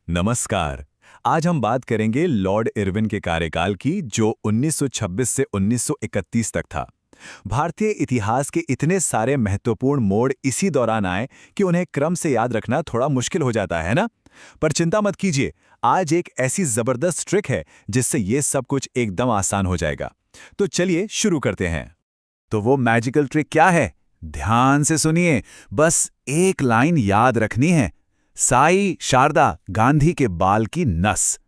नमस्कार। आज हम बात करेंगे लॉर्ड इरविन के कार्यकाल की, जो 1926 से 1931 तक था। भारतीय इतिहास के इतने सारे महत्वपूर्ण मोड़ इसी दौरान आए कि उन्हें क्रम से याद रखना थोड़ा मुश्किल हो जाता है ना। पर चिंता मत कीजिए, आज एक ऐसी जबरदस्त ट्रिक है जिससे ये सब कुछ एकदम आसान हो जाएगा। तो चलिए शुरू करते हैं। तो वो मैजिकल ट्रिक क्या है? ध्यान से सुनिए, बस एक लाइन याद रखनी है। साई शारदा गांधी के बाल की नस।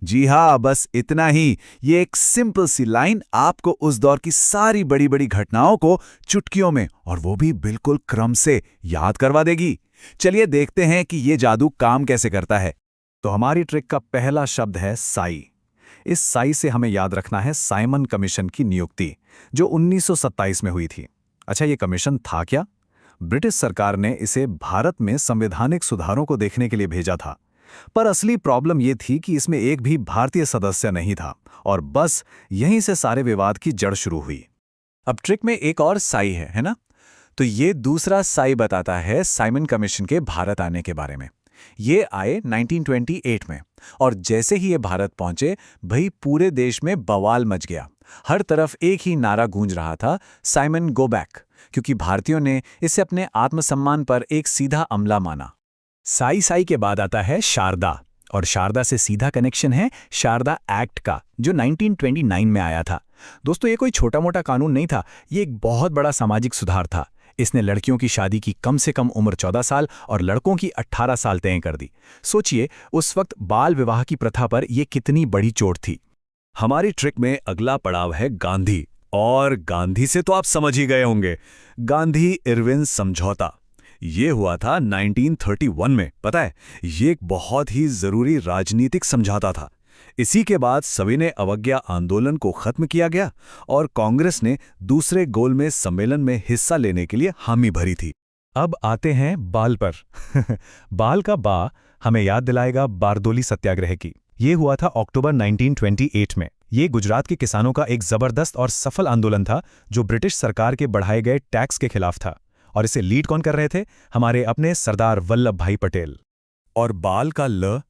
जी हाँ, बस इतना ही। ये एक सिंपल सी लाइन आपको उस दौर की सारी बड़ी बड़ी घटनाओं को चुटकियों में, और वो भी बिल्कुल क्रम से, याद करवा देगी। चलिए देखते हैं कि ये जादू काम कैसे करता है। तो हमारी ट्रिक का पहला शब्द है साई। इस साई से हमें याद रखना है साइमन कमीशन की नियुक्ति, जो 1927 में हुई थी। अच्छा, ये कमीशन था क्या? ब्रिटिश सरकार ने इसे भारत में संवैधानिक सुधारों को देखने के लिए भेजा था। पर असली प्रॉब्लम यह थी कि इसमें एक भी भारतीय सदस्य नहीं था, और बस यहीं से सारे विवाद की जड़ शुरू हुई। अब ट्रिक में एक और साई है ना? तो ये दूसरा साई बताता है साइमन कमीशन के भारत आने के बारे में। ये आए 1928 में, और जैसे ही ये भारत पहुंचे, भाई पूरे देश में बवाल मच गया। हर तरफ एक ही नारा गूंज रहा था, साइमन गो बैक, क्योंकि भारतीयों ने इसे अपने आत्मसम्मान पर एक सीधा हमला माना। साई साई के बाद आता है शारदा, और शारदा से सीधा कनेक्शन है शारदा एक्ट का, जो 1929 में आया था। दोस्तों, ये कोई छोटा मोटा कानून नहीं था, ये एक बहुत बड़ा सामाजिक सुधार था। इसने लड़कियों की शादी की कम से कम उम्र 14 साल और लड़कों की 18 साल तय कर दी। सोचिए, उस वक्त बाल विवाह की प्रथा पर यह कितनी बड़ी चोट थी। हमारी ट्रिक में अगला पड़ाव है गांधी, और गांधी से तो आप समझ ही गए होंगे। गांधी इरविन समझौता, ये हुआ था 1931 में। पता है, ये एक बहुत ही जरूरी राजनीतिक समझौता था। इसी के बाद सविनय अवज्ञा आंदोलन को खत्म किया गया, और कांग्रेस ने दूसरे गोलमेज सम्मेलन में हिस्सा लेने के लिए हामी भरी थी। अब आते हैं बाल पर। बाल का बा हमें याद दिलाएगा बारदोली सत्याग्रह की। ये हुआ था अक्टूबर 1928 में। ये गुजरात के किसानों का एक जबरदस्त और सफल आंदोलन था, जो ब्रिटिश सरकार के बढ़ाए गए टैक्स के खिलाफ था। और इसे लीड कौन कर रहे थे? हमारे अपने सरदार वल्लभ भाई पटेल। और बाल का ल,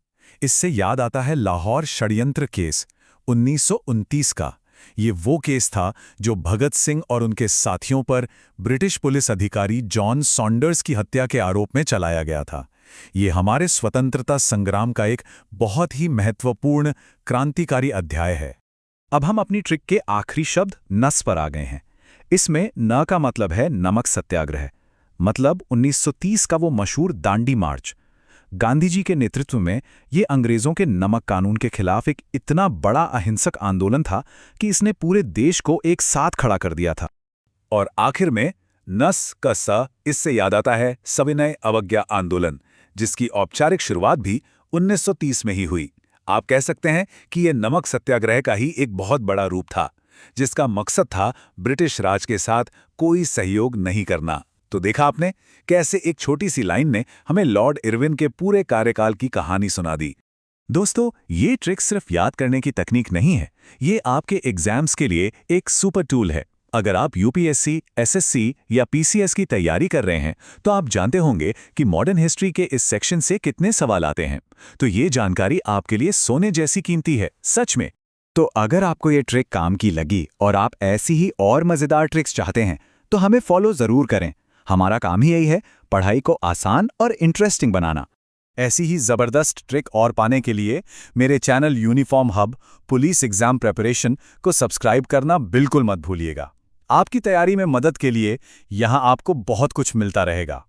इससे याद आता है लाहौर षड्यंत्र केस 1929 का। ये वो केस था जो भगत सिंह और उनके साथियों पर ब्रिटिश पुलिस अधिकारी जॉन सॉन्डर्स की हत्या के आरोप में चलाया गया था। ये हमारे स्वतंत्रता संग्राम का एक बहुत ही महत्वपूर्ण क्रांतिकारी अध्याय है। अब हम अपनी ट्रिक के आखिरी शब्द नस पर आ गए हैं। इसमें न का मतलब है नमक सत्याग्रह, मतलब 1930 का वो मशहूर दांडी मार्च। गांधी जी के नेतृत्व में ये अंग्रेजों के नमक कानून के खिलाफ एक इतना बड़ा अहिंसक आंदोलन था कि इसने पूरे देश को एक साथ खड़ा कर दिया था। और आखिर में नस का स, इससे याद आता है सविनय अवज्ञा आंदोलन, जिसकी औपचारिक शुरुआत भी 1930 में ही हुई। आप कह सकते हैं कि यह नमक सत्याग्रह का ही एक बहुत बड़ा रूप था, जिसका मकसद था ब्रिटिश राज के साथ कोई सहयोग नहीं करना। तो देखा आपने कैसे एक छोटी सी लाइन ने हमें लॉर्ड इरविन के पूरे कार्यकाल की कहानी सुना दी। दोस्तों, ये ट्रिक सिर्फ याद करने की तकनीक नहीं है, ये आपके एग्जाम्स के लिए एक सुपर टूल है। अगर आप यूपीएससी, एसएससी या पीसीएस की तैयारी कर रहे हैं, तो आप जानते होंगे कि मॉडर्न हिस्ट्री के इस सेक्शन से कितने सवाल आते हैं। तो ये जानकारी आपके लिए सोने जैसी कीमती है, सच में। तो अगर आपको ये ट्रिक काम की लगी और आप ऐसी ही और मज़ेदार ट्रिक्स चाहते हैं, तो हमें फॉलो ज़रूर करें। हमारा काम ही यही है, पढ़ाई को आसान और इंटरेस्टिंग बनाना। ऐसी ही ज़बरदस्त ट्रिक और पाने के लिए मेरे channel uniform hub police exam preparation को सब्सक्राइब करना बिल्कुल मत भूलिएगा। आपकी तैयारी में मदद के लिए यहाँ आपको बहुत कुछ मिलता रहेगा।